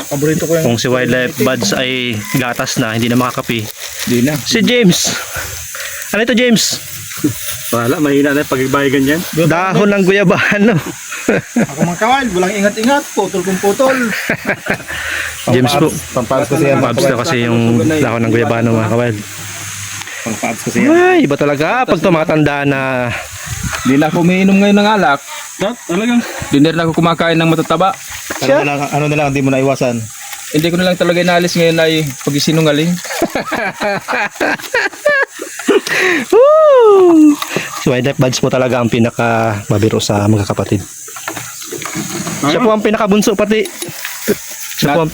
Paborito ko Kung si Wildlife Buds ay gatas na, hindi na makakapi. Hindi na. Si James. Ano ito, James? Wala, mahina na pag-ibay ganyan. Dahon ng guyabano. Ako mga kawal, walang ingat-ingat, putol kung putol. James po. Pampaabs kasi yan. Paabs na kasi yung dahon ng guyabano, mga kawild. Pampaabs kasi yan. Ay, iba talaga pag tumatanda na. Hindi na ako umiinom ngayon ng alak. Talagang. Hindi na ako kumakain ng matataba. Ano na lang, hindi mo na iwasan. Hindi ko na lang talaga inaalis ngayon ay pag-isinungaling. Woo! Si Wildlife Buds po talaga ang pinaka mabiro sa magkakapatid. Siya po ang pinakabunso pati. Siya po ang...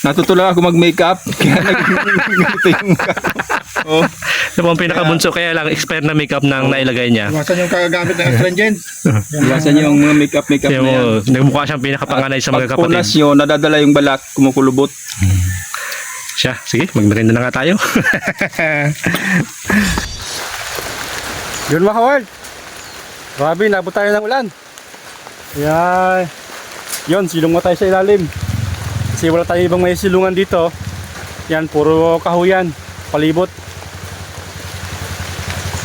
Natutulang ako mag-makeup. Kaya naging yung Oh. Siya po ang pinakabunso kaya lang expert na makeup nang nailagay niya. Iwasan yung kagagamit ng astringent. Iwasan niyo yung mga makeup Kaya na yan. mo, nagmukha siyang pinakapanganay sa Pag punas magkakapatid. nyo, nadadala yung balat, kumukulubot. Siya, sige, magmerienda na nga tayo. Yun mga kaworld. Grabe, nabot tayo ng ulan. Yan. Yun, silungan tayo sa ilalim. Kasi wala tayo ibang may silungan dito. Yan, puro kahuyan. Palibot.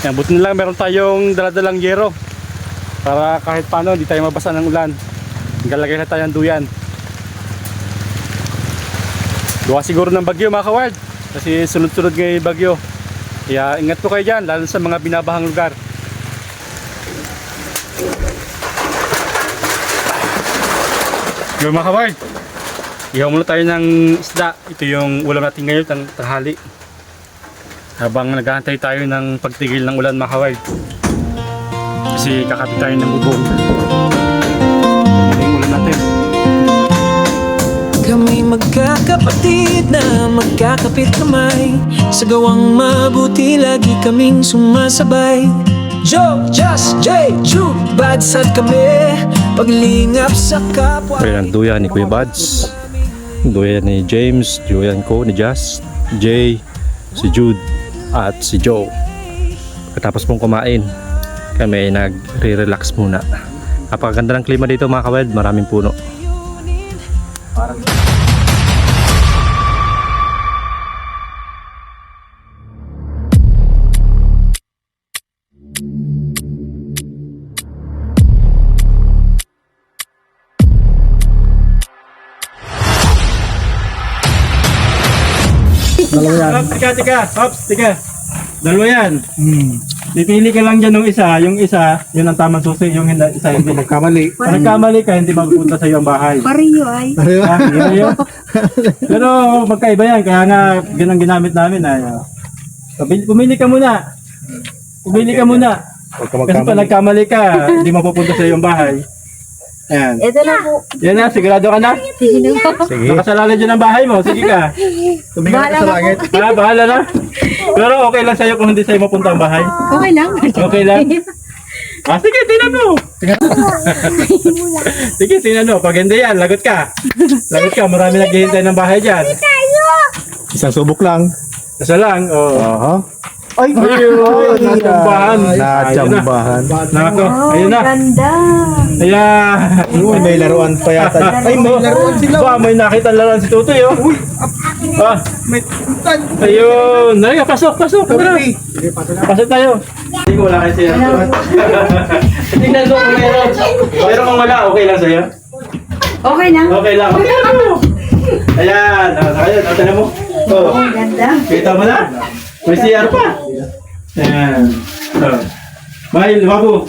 Yan, buti na lang meron tayong daladalang yero. Para kahit paano, hindi tayo mabasa ng ulan. Galagay na tayo ng duyan. Gawa siguro ng bagyo mga kaworld. Kasi sunod-sunod ngayon bagyo. Kaya ingat po kayo dyan, lalo sa mga binabahang lugar. Yung mga kaworld, ihaw muna tayo ng isda. Ito yung ulam natin ngayon, tanghali. Habang naghahantay tayo ng pagtigil ng ulan mga kaworld. Kasi kakapit tayo ng bubong. Ito yung ulan natin. Kami magkakapatid na magkakapit kamay. Sa gawang mabuti lagi kaming sumasabay. Joe, Just, Jay, True, Buds at kami paglingap sa kapwa. Ayan, duyan ni Kuya Buds. Duyan ni James, duyan ko ni Just, Jay, si Jude, at si Joe. Katapos pong kumain, kami ay nagre-relax muna. Napakaganda ng klima dito mga kawild, maraming puno. Dalawa yan. Hops, tika. Hops, tika. Dalawa yan. Pipili ka lang dyan ng isa. Yung isa, yun ang tamang susi. Yung isa, hindi. Nagkamali. Pag nagkamali ka, hindi mapupunta sa iyo ang bahay. Pariyo ay. Ah, yun. Pero magkaiba yan. Kaya nga, yun ang ginamit namin. Pumili ka muna. Pumili ka muna. Kasi pag nagkamali ka, hindi mapupunta sa iyo ang bahay. Ayan. Ito na po. Yan na, sigurado ka na? Sige na po. Nakasalala dyan ang bahay mo. Sige ka. Tumingin ka sa langit. Bahala na. Pero okay lang sa'yo kung hindi sa'yo mapunta ang bahay. Okay lang. Okay lang. Sige, tingnan mo. Sige, tingnan mo. Pag hindi yan, lagot ka. Lagot ka, marami naghihintay ng bahay dyan. Isang subok lang. Isa lang, oh. Ay, Ayun, natsambahan. natsambahan. Nako, ayun na. Ganda. Ayan. Uy, may laruan pa yata. Ay, may laruan sila. Ba, may nakita laruan si Tutoy, oh. Ah, ayun. Ay, pasok. Tara. Pasok tayo. Hindi ko wala kayo sa'yo. Tingnan ko kung meron. Pero kung wala, okay lang sa'yo? Okay lang. Okay lang. Ayan. Ayun, tignan mo. Oh. Ganda. Kita mo na? May CR pa. Ayan. Oh. May lababo.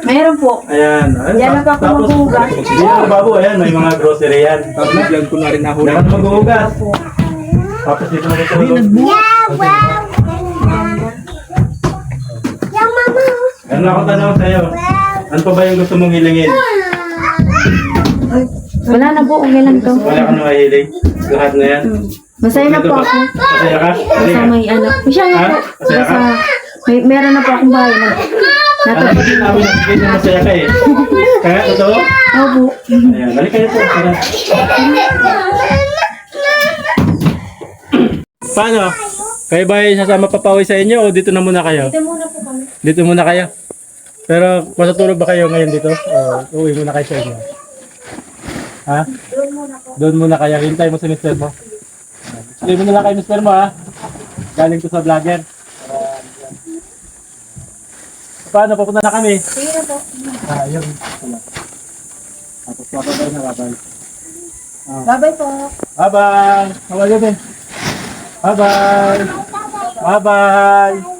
Mayroon po. Ayan. Yan na pa ako maghuhugas. Yan ang lababo. Ayan, may mga grocery yan. Vlog ko na rin ako. Dapat maghuhugas. Tapos dito na rin tulog. Ano ako tanong sa'yo? Ano pa ba yung gusto mong hilingin? Wala na po. Okay lang to. Wala ka na mahilig. Lahat na yan. Masaya na po ako. Masaya ka? Basta may anak. Siya nga po. Masaya ka? Basta meron na po akong bahay. Alam mo din namin nakikita na masaya ka eh. Kaya totoo? Opo. Ayan, balik kayo po. Tara. Paano? Kayo ba ay sasama papawi sa inyo o dito na muna kayo? Ito muna po kami. Dito muna kayo. Pero matutulog ba kayo ngayon dito? O uwi muna kayo sa inyo? Ha? Doon muna kaya. Hintay mo si mister mo. Sabi mo na lang kay mister mo ha. Galing ko sa vlogger. Paano? Papunta na kami. Sige na po. Yun. Wala. Tapos babay na babay. Bye-bye po. Bye-bye! How are you, Ben? Bye-bye! Bye-bye!